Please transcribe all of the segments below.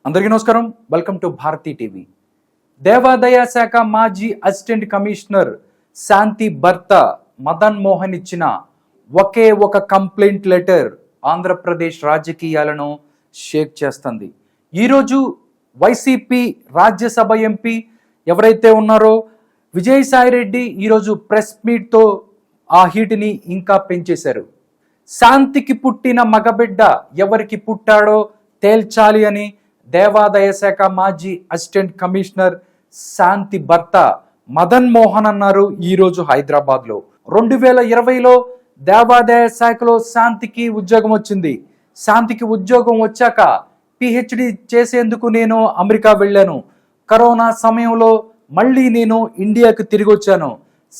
అందరికీ నమస్కారం. Welcome to Bharati TV. దేవాదాయ శాఖ మాజీ అసిస్టెంట్ కమిషనర్ శాంతి భర్త మదన్ మోహన్ ఇచ్చిన ఒకే ఒక కంప్లైంట్ లెటర్ ఆంధ్రప్రదేశ్ రాజకీయాలను షేక్ చేస్తుంది. ఈరోజు వైసీపీ రాజ్యసభ ఎంపీ ఎవరైతే ఉన్నారో విజయసాయిరెడ్డి ఈరోజు ప్రెస్ మీట్తో ఆ హీట్ని ఇంకా పెంచేశారు. శాంతికి పుట్టిన మగబిడ్డ ఎవరికి పుట్టాడో తేల్చాలి అని దేవాదాయ శాఖ మాజీ అసిస్టెంట్ కమిషనర్ శాంతి భర్త మదన్ మోహన్ అన్నారు. ఈరోజు హైదరాబాద్లో 2020లో దేవాదాయ శాఖలో శాంతికి ఉద్యోగం వచ్చింది. శాంతికి ఉద్యోగం వచ్చాక పిహెచ్డి చేసేందుకు నేను అమెరికా వెళ్ళాను. కరోనా సమయంలో మళ్ళీ నేను ఇండియాకి తిరిగి వచ్చాను.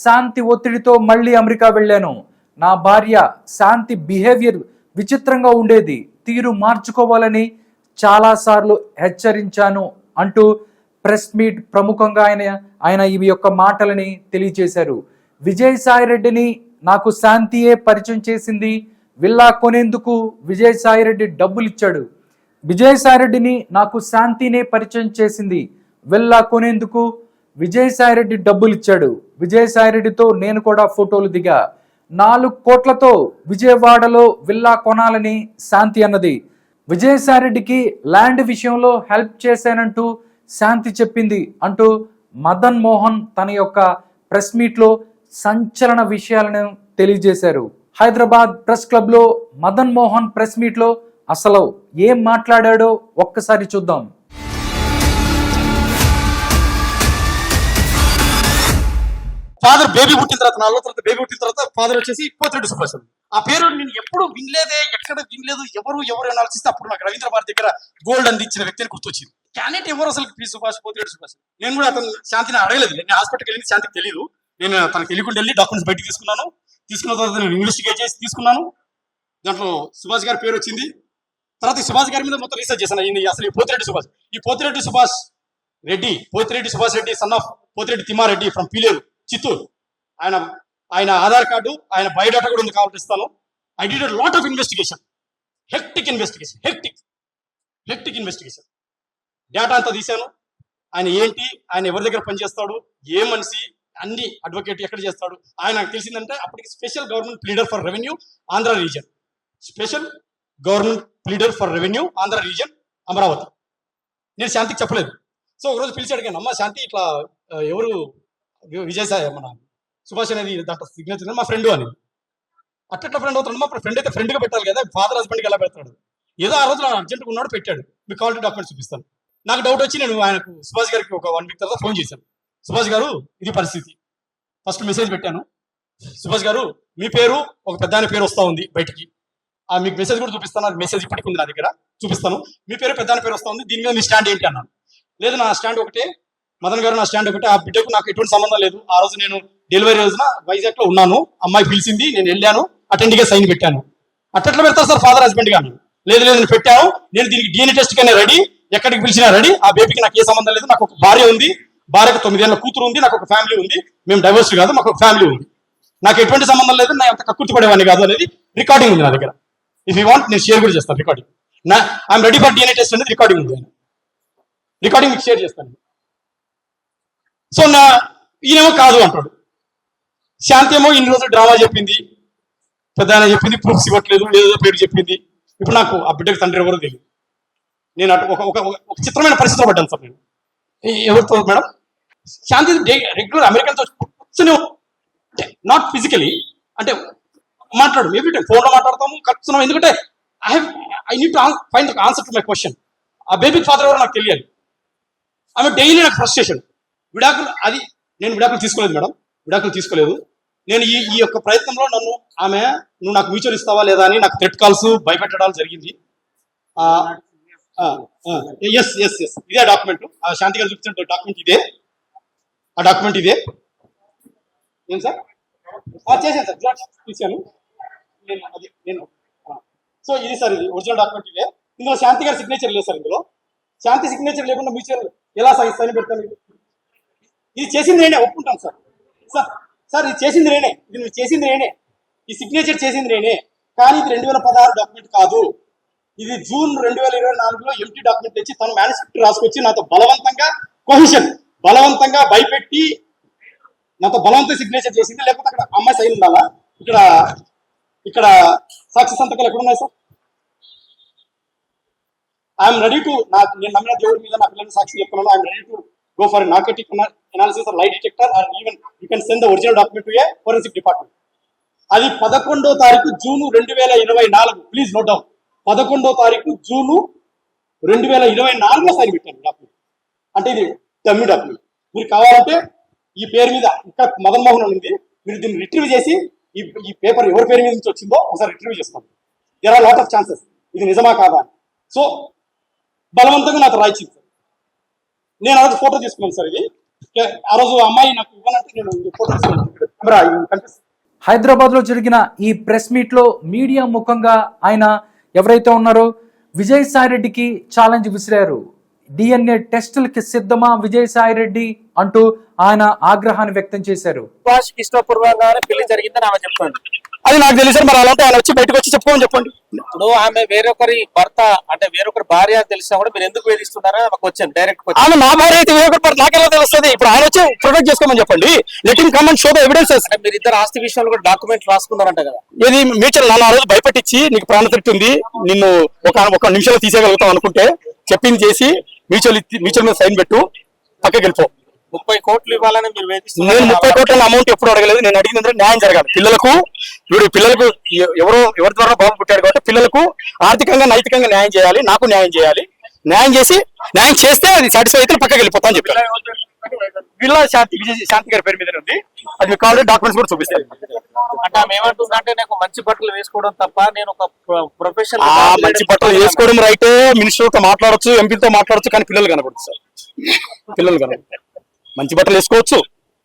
శాంతి ఒత్తిడితో మళ్ళీ అమెరికా వెళ్ళాను. నా భార్య శాంతి బిహేవియర్ విచిత్రంగా ఉండేది. తీరు మార్చుకోవాలని చాలాసార్లు హెచ్చరించాను అంటూ ప్రెస్ మీట్ ప్రముఖంగా ఆయన ఈ యొక్క మాటలని తెలియజేశారు. విజయసాయిరెడ్డిని నాకు శాంతియే పరిచయం చేసింది. విల్లా కొనేందుకు విజయసాయిరెడ్డి డబ్బులు ఇచ్చాడు. విజయసాయిరెడ్డిని నాకు శాంతినే పరిచయం చేసింది. విల్లా కొనేందుకు విజయసాయిరెడ్డి డబ్బులు ఇచ్చాడు. విజయసాయిరెడ్డితో నేను కూడా ఫోటోలు దిగా. 4 కోట్లతో విజయవాడలో విల్లా కొనాలని శాంతి అన్నది. విజయసాయిరెడ్డికి ల్యాండ్ విషయంలో హెల్ప్ చేశానంటూ శాంతి చెప్పింది అంటూ మదన్ మోహన్ తన యొక్క ప్రెస్ మీట్లో సంచలన విషయాలను తెలియజేశారు. హైదరాబాద్ ప్రెస్ క్లబ్లో మదన్ మోహన్ ప్రెస్ మీట్లో అసలు ఏం మాట్లాడాడో ఒక్కసారి చూద్దాం. ఫాదర్ బేబీ పుట్టిన తర్వాత 4 తర్వాత బేబీ పుట్టిన తర్వాత ఫాదర్ వచ్చేసి పోతిరెడ్డి సుభాష్. ఆ పేరు నేను ఎప్పుడు వినలేదే, ఎక్కడ వినలేదు. ఎవరు ఆలోచిస్తే అప్పుడు నాకు రవీంద్ర భారతి దగ్గర గోల్డ్ అందించిన వ్యక్తిని గుర్తొచ్చింది. క్యాండిడేట్ ఎవరు అసలు పి సుభాష్, పోతిరెడ్డి సుభాష్. నేను కూడా అతను శాంతిని అడగలేదు. నేను హాస్పిటల్కి వెళ్ళింది శాంతికి తెలియదు. నేను తనకు తెలియకుండా వెళ్ళి డాక్యుమెంట్స్ బయటకు తీసుకున్న తర్వాత నేను ఇన్వెస్టిగేట్ చేసి తీసుకున్నాను. దాంట్లో సుభాష్ గారి పేరు వచ్చింది. తర్వాత ఈ సుభాష్ గారి మీద మొత్తం రీసెర్చ్ చేశాను. అసలు ఈ Pothireddy Subhash, Pothireddy Subhash Reddy son of Pothireddy Thimmareddy from Pileru, Chittoor. ఆయన ఆధార్ కార్డు, ఆయన బయోడాటా కూడా ఉంది, కావాలంటే ఇస్తాను. I did a lot of investigation, hectic investigation. Data అంతా తీశాను. ఆయన ఏంటి, ఆయన ఎవరి దగ్గర పనిచేస్తాడు, ఏ మనిషి, అన్ని అడ్వకేట్ ఎక్కడ చేస్తాడు. ఆయన నాకు తెలిసిందంటే అప్పటికి special government pleader for revenue Andhra reason, Andhra reason Amaravati. నేను శాంతికి చెప్పలేదు. సో ఒకరోజు పిలిచి అడిగాను, అమ్మ శాంతి ఇట్లా ఎవరు విజయసాయి మన సుభాష్ అనేది దాంట్లో సిగ్నేచర్, మా ఫ్రెండ్ అని. అట్లా ఫ్రెండ్ అవుతాడు. మా ఫ్రెండ్ అయితే ఫ్రెండ్గా పెట్టాలి కదా, ఫాదర్ హస్బెండ్కి ఎలా పెడతాడు. ఏదో ఆ రోజు అర్జెంట్గా ఉన్నాడు, పెట్టాడు. మీకు కావాలంటే డాక్యుమెంట్ చూపిస్తాను. నాకు డౌట్ వచ్చి నేను ఆయనకు సుభాష్ గారికి ఒక 1 వీక్ తర్వాత ఫోన్ చేశాను. సుభాష్ గారు ఇది పరిస్థితి. ఫస్ట్ మెసేజ్ పెట్టాను. సుభాష్ గారు మీ పేరు ఒక పెద్ద ఆయన పేరు వస్తూ ఉంది బయటికి. మీకు మెసేజ్ కూడా చూపిస్తాను. అది మెసేజ్ ఇప్పటికి ఉంది నా దగ్గర, చూపిస్తాను. మీ పేరు పెద్ద ఆయన పేరు వస్తూ ఉంది, దీని మీద మీ స్టాండ్ ఏంటి అన్నాను. లేదు నా స్టాండ్ ఒకటే మదన్ గారు, నా స్టాండ్ ఒకటే. ఆ బిడ్డకు నాకు ఎటువంటి సంబంధం లేదు. ఆ రోజు నేను డెలివరీ రోజున వైజాగ్ లో ఉన్నాను. అమ్మాయి పిలిచింది, నేను వెళ్ళాను, అటెండ్ గా సైన్ పెట్టాను. అట్లా పెడతారు సార్ ఫాదర్ హస్బెండ్ గా. లేదు నేను పెట్టాను. నేను దీనికి DNA టెస్ట్ కనే రెడీ, ఎక్కడికి పిలిచినా రెడీ. ఆ బేబీకి నాకు ఏ సంబంధం లేదు. నాకు ఒక భార్య ఉంది, భార్యకు 9 ఏళ్ల కూతురు ఉంది, నాకు ఒక ఫ్యామిలీ ఉంది. మేము డైవర్స్ కాదు, మాకు ఒక ఫ్యామిలీ ఉంది. నాకు ఎటువంటి సంబంధం లేదు. నా అంత కక్కుర్తి పడేవాడిని కాదు అనేది రికార్డింగ్ ఉంది నా దగ్గర. ఇఫ్ యూ వాంట్ నేను షేర్ కూడా చేస్తాను recording. I'm ready for DNA test అనేది రికార్డింగ్ ఉంది. రికార్డింగ్ మీకు షేర్ చేస్తాను. సో ఈయనేమో కాదు అంటాడు. శాంతి ఏమో ఇన్ని రోజులు డ్రామా చెప్పింది, పెద్ద ఆయన చెప్పింది, ప్రూఫ్స్ ఇవ్వట్లేదు, ఏదో పేరు చెప్పింది. ఇప్పుడు నాకు ఆ బిడ్డకి తండ్రి ఎవరో తెలియదు. నేను అటు ఒక చిత్రమైన పరిస్థితిలో పడ్డాను సార్. నేను ఎవరితో మేడం, శాంతి రెగ్యులర్ అమెరికన్తో కూర్చొని, నాట్ ఫిజికలీ అంటే మాట్లాడు, ఎవ్రీ టైం ఫోన్లో మాట్లాడతాము, కలుస్తున్నాము. ఎందుకంటే I need to find the answer to my question. ఆ బేబీ ఫాదర్ ఎవరో నాకు తెలియాలి. ఆమె డైలీ నాకు ఫ్రస్ట్రేషన్. విడాకులు అది నేను విడాకులు తీసుకోలేదు మేడం, విడాకులు తీసుకోలేదు. నేను ఈ యొక్క ప్రయత్నంలో నన్ను ఆమె నువ్వు నాకు మ్యూచువల్ ఇస్తావా లేదా అని నాకు థ్రెట్ కాల్స్, భయపెట్టడాలు జరిగింది. ఎస్ ఇదే డాక్యుమెంట్, ఆ శాంతి గారు చూపించిన డాక్యుమెంట్ ఇదే. ఆ డాక్యుమెంట్ ఇదే. ఏం సార్ చేశాను సార్, జిరాక్స్ తీసాను నేను. సో ఇది సార్, ఇది ఒరిజినల్ డాక్యుమెంట్ ఇదే. ఇందులో శాంతి గారి సిగ్నేచర్ లేదు సార్. ఇందులో శాంతి సిగ్నేచర్ లేకుండా మ్యూచువల్ ఎలా సైన్ పెడతాను? ఇది చేసింది నేనే, ఒప్పుకుంటాను సార్. సార్ ఇది చేసింది నేనే, ఇది చేసింది నేనే, ఈ సిగ్నేచర్ చేసింది నేనే. కానీ ఇది 2016 డాక్యుమెంట్ కాదు. ఇది జూన్ 2024లో ఎంటీ డాక్యుమెంట్ తెచ్చి తన మేనిఫెస్టో రాసుకొచ్చి నాతో బలవంతంగా బలవంతంగా భయపెట్టి నాతో బలవంత సిగ్నేచర్ చేసింది. లేకపోతే అక్కడ అమ్మాయి సైన్ ఉండాలా? ఇక్కడ సాక్షి సంతకాలు ఎక్కడ ఉన్నాయి సార్? ఐఎమ్ రెడీ టు, నేను నమ్మిన దేవుడి మీద నా పిల్లల్ని సాక్షి చెప్తున్నాను. I'm ready to go for narcotic analysis or lie detector or even you can send the original document to a forensic department. అది 11వ తారీఖు జూన్ 2024. Please note down. 11వ తారీఖు జూన్ 2024లో సైన్ పెట్టాను డాక్యుమెంట్. అంటే ఇది డమ్మీ డాక్యుమెంట్. మీరు కావాలంటే ఈ పేరు మీద ఇక్కడ మదన్ మోహన్ ఉంది, మీరు దీన్ని రిట్రీవ్ చేసి ఈ పేపర్ ఎవరి పేరు మీద నుంచి వచ్చిందో ఒకసారి రిట్రీవ్ చేసుకోండి. There are lot of chances ఇది నిజమా కాదా. సో బలవంతంగా నాకు రాయించింది సార్. నేను ఆ రోజు ఫోటో తీసుకున్నాను సార్. ఇది ఆ రోజు అమ్మాయి నాకు ఇవ్వాలంటే నేను ఫోటో తీసుకున్నాను. హైదరాబాద్ లో జరిగిన ఈ ప్రెస్ మీట్ లో మీడియా ముఖంగా ఆయన ఎవరైతే ఉన్నారో విజయసాయి రెడ్డికి ఛాలెంజ్ విసిరారు. DNA టెస్టులకి సిద్ధమా విజయసాయి రెడ్డి అంటూ ఆయన ఆగ్రహాన్ని వ్యక్తం చేశారు. ఇష్టపూర్వకంగానే పెళ్లి జరిగిందని ఆమె చెప్పండి. అది నాకు తెలుసు సార్. మరి అలాంటి ఆయన వచ్చి బయటకు వచ్చి చెప్పుకోమని చెప్పండి. ఇప్పుడు ఆమె వేరొకరి భర్త అంటే వేరొకరి భార్య తెలిసినా కూడా మీరు ఎందుకు వేధిస్తున్నారని ఆమెకు వచ్చాను డైరెక్ట్. ఆమె నా భార్య అయితే వేరొకరి భర్త నాకెలా తెలుస్తుంది? ఇప్పుడు ఆయన వచ్చి ప్రొటెక్ట్ చేసుకోమని చెప్పండి. Let him come and show the evidences. మీరు ఇద్దరు ఆస్తి విషయంలో కూడా డాక్యుమెంట్ రాసుకున్నారంట కదా. ఇది మ్యూచువల్ నా రోజు భయపెట్టించి నీకు ప్రాణ ఉంది, నిన్ను ఒక నిమిషంలో తీసేయగలుగుతాం అనుకుంటే చెప్పింది చేసి మ్యూచువల్ మీద సైన్ పెట్టు, పక్కకి వెళ్ళిపో. 30 కోట్లు ఇవ్వాలని మీరు వేధిస్తున్నారు. నేను 30 కోట్ల అమౌంట్ ఎప్పుడు అడగలేదు. నేను అడిగిందంటే న్యాయం జరగాలి. పిల్లలకు ఎవరి ద్వారా బాబు పుట్టాడు కాబట్టి పిల్లలకు ఆర్థికంగా నైతికంగా న్యాయం చేయాలి, నాకు న్యాయం చేయాలి. న్యాయం చేస్తే అది సాటిస్ఫై అయితే పక్కకి వెళ్ళిపోతా అని చెప్పారు. విల్లా శాంతి గారి పేరు మీద ఉంది. అది మీకు కావాలి డాక్యుమెంట్స్ కూడా చూపిస్తారు. అంటే ఆమె ఏమంటుందంటే నాకు మంచి బట్టలు వేసుకోవడం తప్ప నేను ఒక ప్రొఫెషనల్ మంచి బట్టలు వేసుకోవడం రైటే, మినిస్టర్తో మాట్లాడొచ్చు, ఎంపీతో మాట్లాడొచ్చు, కానీ పిల్లలు కనబడదు సార్. పిల్లలు కనబడదు. మంచి బట్టలు వేసుకోవచ్చు,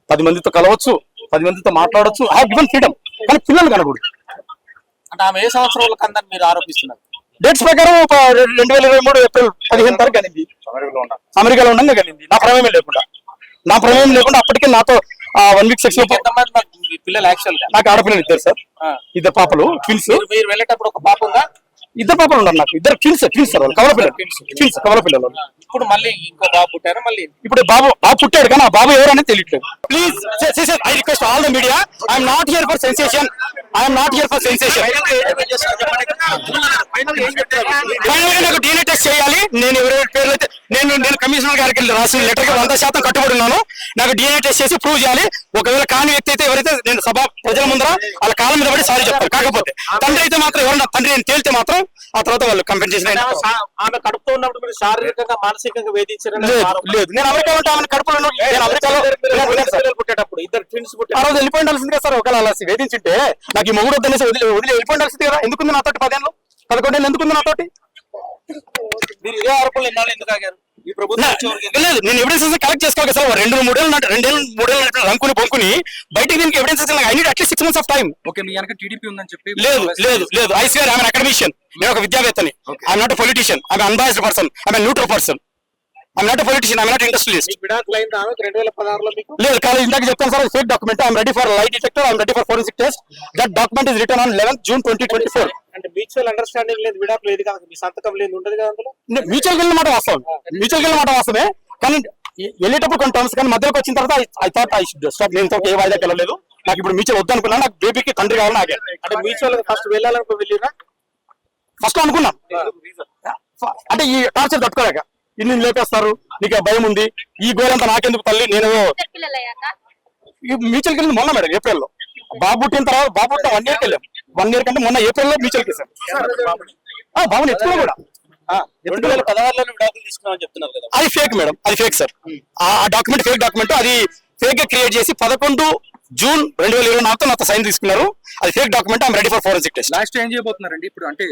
10 మందితో కలవచ్చు, 10 మందితో మాట్లాడొచ్చు, హ్యావ్ గివెన్ ఫ్రీడమ్, కానీ పిల్లలు కనబడదు. అంటే ఆమె ఏ సంవత్సరంలో కందని మీరు ఆరోపిస్తున్నారు? డేట్స్ ప్రకారం 2023 ఏప్రిల్ 15 తారీఖు కలిగింది. అమెరికాలో ఉండగా కలిగింది. నా ప్రమేయం లేకుండా అప్పటికే నాతో 1 వీక్ సెక్స్. ఎంతమంది పిల్లలు యాక్చువల్ గా? నాకు ఆడపిల్లలు ఇద్దరు సార్, ఇద్దరు పాపలు, ట్విన్స్. మీరు వెళ్ళేటప్పుడు ఒక పాప ఉందా? ఇద్దరు పాపలు ఉన్నారు నాకు. ఇద్దరు ట్విన్స్ సార్, వాళ్ళు కవల పిల్లలు. ఇప్పుడు మళ్ళీ ఇంకో బాబు పుట్టారు. మళ్ళీ ఇప్పుడు బాబు పుట్టాడు, కానీ ఆ బాబు ఎవరనేది తెలియట్లేదు. Please I request all the media, I'm not here for sensation. Final గా నాకు DNA టెస్ట్ చేయాలి. నేను ఎవరెవరి పేర్లు అయితే నేను కమిషనర్ గారికి రాసిన లెటర్ కి 100% కట్టుబడి ఉన్నాను. నాకు DNA టెస్ట్ చేసి ప్రూవ్ చేయాలి. ఒకవేళ కాని వ్యక్తి అయితే ఎవరైతే నేను ప్రజల ముందర వాళ్ళ కాలం మీద పడి సారీ చెప్తారు. కాకపోతే తండ్రి అయితే మాత్రం ఎవరన్నా తండ్రి నేను తేలితే మాత్రం ఆ తర్వాత వాళ్ళు కంపెన్సేషన్. ఆమె కడుపుతో ఉన్నప్పుడు మీరు శారీరకంగా మానసికంగా వేధించారు? లేదు, నేను అమెరికా ఉంటే ఆమె కడుపులో పుట్టేటప్పుడు ఇద్దరు ట్విన్స్ పుట్టారు. ఆ రోజు వెళ్ళిపోయిండాల్సింది కదా సార్. ఒకవేళ అలా వేధించుంటే నాకు ఈ మొగుడు వద్దనేసి వదిలి వెళ్ళిపోయిండాల్సింది కదా. ఎందుకుంది నాతోటి 10 ఏళ్ళు 11 ఏళ్ళు ఎందుకుంది నాతోటి? మీరు ఇదే ఆరోపణలు ఎన్నాళ్ళు ఎందుకు ఆగారు? ఈ ప్రభుత్వం లేదు, నేను ఎవిడెన్సెస్ కలెక్ట్ చేసుకోవాలి సార్. 2-3 ఏళ్ళు రంకుని పొంకుని బయటికి దీనికి evidences I need at least 6 months of time. Okay, మీ వెనక టీడీపీ ఉందని చెప్పి? లేదు ఐ స్వేర్ ఐఎమ్ అకాడమిషియన్. నేను ఒక విద్యావేత్తని. I'm not politician, I'm unbiased person, I'm neutral person. I'm not a politician, I'm not industrialist. లేదు, కానీ ఇందాక చెప్తాను sir, fake document. I'm ready for lie detector, I'm ready for forensic test. That document is return on 11th June 2024. అంటే mutual understanding లేదు, విడాకు లేదు కదా, మీ సంతకం లేదు, ఉండదు కదా అందులో. మ్యూచువల్ గిల్ మాట వాస్తవమే, కానీ వెళ్ళేటప్పుడు కొన్ని టర్మ్స్, కానీ మధ్యలోకి వచ్చిన తర్వాత I thought I should stop. నేను ఏ వాయిదాకి వెళ్ళలేదు. నాకు ఇప్పుడు మ్యూచువల్ వద్దు అనుకున్నా. నాకు బేబీకి తండ్రి కావాలని ఆగాను. అంటే మ్యూచువల్ ఫస్ట్ వెళ్ళాలనుకో వెళ్ళినా ఫస్ట్ అనుకున్నా. అంటే ఈ టార్చర్ తట్టుకోలేక ఇన్ని లేపేస్తారు, నీకు భయం ఉంది, ఈ గోలంతా నాకెందుకు తల్లి. నేను మ్యూచువల్కి వెళ్ళింది మొన్న మేడం ఏప్రిల్లో. బాబు పుట్టిన తర్వాత బాబు పుట్టిన 1 yearకి వెళ్ళాం. 1 year కంటే మొన్న ఏప్రిల్లో మ్యూచువల్కి వెళ్ళాం. బాబుని ఎత్తుకున్నా కూడా 2016లో విడాకులు తీసుకున్నామని చెప్తున్నారు కదా. అది ఫేక్ మేడం, అది ఫేక్ సార్. ఆ డాక్యుమెంట్ ఫేక్ డాక్యుమెంట్. అది ఫేక్ గా క్రియేట్ చేసి 11 June 2024 నాతో సైన్ తీసుకున్నారు. అది fake document. I'm ready for forensic test. Last ఏం చేయబోతున్నారండి ఇప్పుడు? అంటే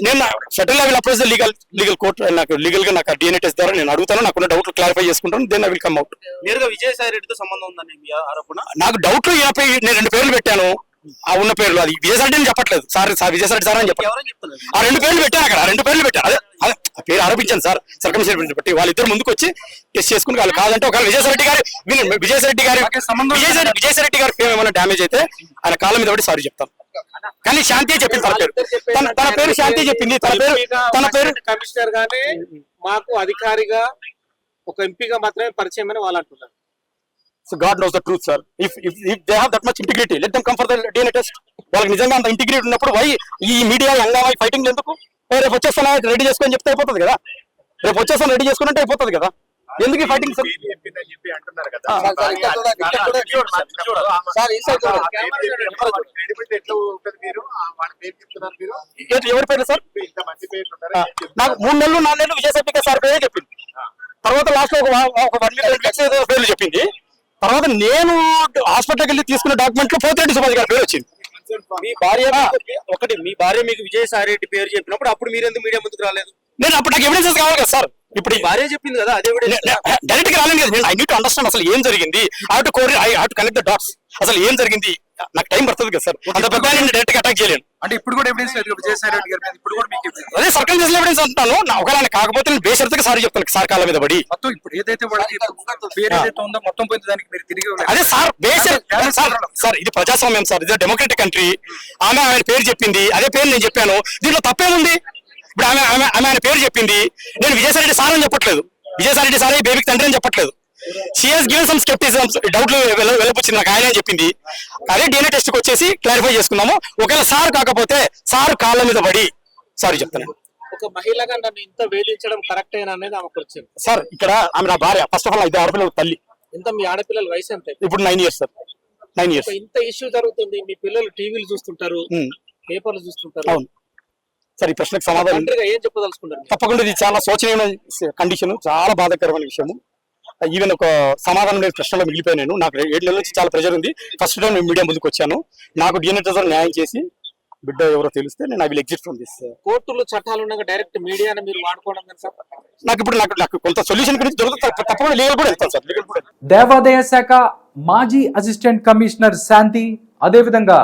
నేను federal level approach legal court. నాకు లీగల్ గా నాకు DNA టెస్ట్ ద్వారా నేను అడుగుతాను, నాకున్న డౌట్లు క్లారిఫై చేసుకుంటాను. Then I will come out. నేరుగా విజయసాయి రెడ్డితో సంబంధం ఉందని మీ ఆరోపణ? నాకు డౌట్లు నేను 2 పేర్లు పెట్టాను. ఆ ఉన్న పేర్లు అది విజయసాయి అని చెప్పట్లేదు సార్. విజయసాయి సార్ అని చెప్పారు. ఆ 2 పేర్లు పెట్టాను అక్కడ. 2 పేర్లు పెట్టాను. అదే పేరు ఆరోపించాను సార్. సర్కమ్స్టెన్సెస్ బట్టి వాళ్ళిద్దరు ముందుకు వచ్చి టెస్ట్ చేసుకుని వాళ్ళు కాదంటే ఒకవేళ విజయసాయి రెడ్డి గారి ఫేమ్ ఏమైనా డ్యామేజ్ అయితే ఆయన కాళ్ళ మీద పడి సారీ చెప్తాను. కానీ శాంతి చెప్పింది తన పేరు. తన పేరు శాంతి చెప్పింది. తన పేరు కమిషనర్ గానే మాకు అధికారిగా ఒక ఎంపీగా మాత్రమే పరిచయం అని వాళ్ళు అంటున్నారు. So God knows the truth, sir. If they have that much integrity, let them come for the DNA test. వాళ్ళకి నిజంగా అంత ఇంటిగ్రిటీ ఉన్నప్పుడు వై ఈ మీడియా హంగామా ఫైటింగ్ ఎందుకు? రేపు వచ్చేస్తాను రెడీ చేసుకొని చెప్తే అయిపోతుంది కదా. రేపు వచ్చేస్తాను రెడీ చేసుకుంటే అయిపోతుంది కదా. ఎందుకు ఈ ఫైటింగ్ సార్? ఎవరి పేరు సార్? నాకు 3 నెలలు 4 నెలలు విజయసాయి సార్ పేరే చెప్పింది. తర్వాత లాస్ట్ లో ఒక 1 మిలియన్ పేర్లు చెప్పింది. తర్వాత నేను హాస్పిటల్కి వెళ్ళి తీసుకున్న డాక్యుమెంట్ లో పోతిరెడ్డి సుభాష్ గారి పేరు వచ్చింది. మీ భార్య ఒకటి, మీ భార్య మీకు విజయసాయి రెడ్డి పేరు చెప్పినప్పుడు అప్పుడు మీరెందుకు మీడియా ముందుకు రాలేదు? నేను అప్పుడు నాకు ఎవిడెన్సెస్ కావాలి కదా సార్. ఇప్పుడు భార్య చెప్పింది కదా, అదే డైరెక్ట్ గా రాలేదు కదా. ఐ నీడ్ టు అండర్స్టాండ్ అసలు ఏం జరిగింది. I have to connect the dots. అసలు ఏం జరిగింది నాకు టైం పడుతుంది కదా సార్. అంత పెద్ద డైరెక్ట్ గా అటాక్ చేయలేను. అంటే ఇప్పుడు కూడా ఎవిడెన్స్ లేదు విజయసాయి రెడ్డి గారి మీద. ఇప్పుడు కూడా మీకు అదే సర్కల్ చేసిన ఎవిడెన్స్ అంటున్నాను. ఒకవేళ కాకపోతే నేను బేషరతుగా సారీ చెప్తాను సార్ కాళ్ళ మీద పడి. మొత్తం ఇప్పుడు ఏదైతే వాళ్ళకి పేరు ఏదైతే ఉందో మొత్తం పోయింది, దానికి మీరు తిరిగి అదే సార్ సార్ ఇది ప్రజాస్వామ్యం సార్. ఇది డెమోక్రటిక్ కంట్రీ. ఆమె పేరు చెప్పింది, అదే పేరు నేను చెప్పాను. దీంట్లో తప్పేముంది? ఇప్పుడు ఆమె పేరు చెప్పింది, నేను విజయసాయి రెడ్డి సార్ అని చెప్పట్లేదు. విజయసాయి రెడ్డి సార్ బేబీకి తండ్రి అని చెప్పట్లేదు. షీ హాస్ గివెన్ సమ్ స్కెప్టిజమ్స్, డౌట్లు వెళ్ళొచ్చింది నాకు. ఆయన చెప్పింది అదే DNA టెస్ట్ కి వచ్చేసి క్లారిఫై చేసుకున్నాము. ఒకవేళ సార్ కాకపోతే సార్ కాళ్ళ మీద పడి సారీ చెప్తాను. ఒక మహిళగా నన్ను ఇంత వేధించడం కరెక్ట్ అయినా అనేది ఆమెకు వచ్చింది సార్. ఇక్కడ ఆమె నా భార్య. ఫస్ట్ ఆఫ్ ఆల్ 5 ఆడపిల్లల తల్లి. ఎంత మీ ఆడపిల్లల వయసు ఎంత? ఇప్పుడు 9 years సార్. 9 years. ఇంత ఇష్యూ జరుగుతుంది, మీ పిల్లలు టీవీలు చూస్తుంటారు, పేపర్లు చూస్తుంటారు. అవును సార్. ఈ ప్రశ్నకు సమాధానం ఏం చెప్పదలుచుకుంటారు? తప్పకుండా ఇది చాలా శోచనీయమైన కండిషన్, చాలా బాధాకరమైన విషయము. ఈవెన్ ఒక సమాధానం లేదు ప్రశ్నలో మిగిలిపోయాను నేను. నాకు 7 నెలల నుంచి చాలా ప్రెజర్ ఉంది. ఫస్ట్ టైం నేను మీడియా ముందుకు వచ్చాను. నాకు DNA టెస్ట్ న్యాయం చేసి బిడ్డ ఎవరో తెలిస్తే నేను I will exit from this. కోర్టులు చట్టాలు ఉండగా డైరెక్ట్ మీడియాని మీరు వాడుకోవడం సార్. నాకు ఇప్పుడు నాకు కొంత సొల్యూషన్ గురించి దొరుకుతుంది. తప్పకుండా లీగల్ కూడా వెళ్తాను సార్. లీగల్ కూడా. దేవాదాయ శాఖ మాజీ అసిస్టెంట్ కమిషనర్ శాంతి, అదేవిధంగా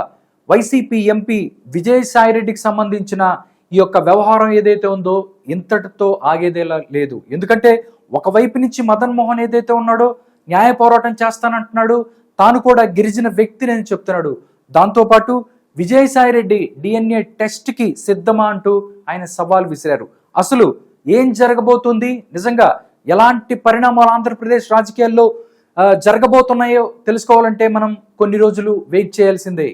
వైసీపీ ఎంపీ విజయసాయి రెడ్డికి సంబంధించిన ఈ యొక్క వ్యవహారం ఏదైతే ఉందో ఇంతటితో ఆగేదేలా లేదు. ఎందుకంటే ఒకవైపు నుంచి మదన్ మోహన్ ఏదైతే ఉన్నాడో న్యాయ పోరాటం చేస్తానంటున్నాడు. తాను కూడా గిరిజన వ్యక్తిని అని చెప్తున్నాడు. దాంతోపాటు విజయసాయి రెడ్డి DNA టెస్ట్ కి సిద్ధమా అంటూ ఆయన సవాల్ విసిరారు. అసలు ఏం జరగబోతుంది, నిజంగా ఎలాంటి పరిణామాలు ఆంధ్రప్రదేశ్ రాజకీయాల్లో జరగబోతున్నాయో తెలుసుకోవాలంటే మనం కొన్ని రోజులు వెయిట్ చేయాల్సిందే.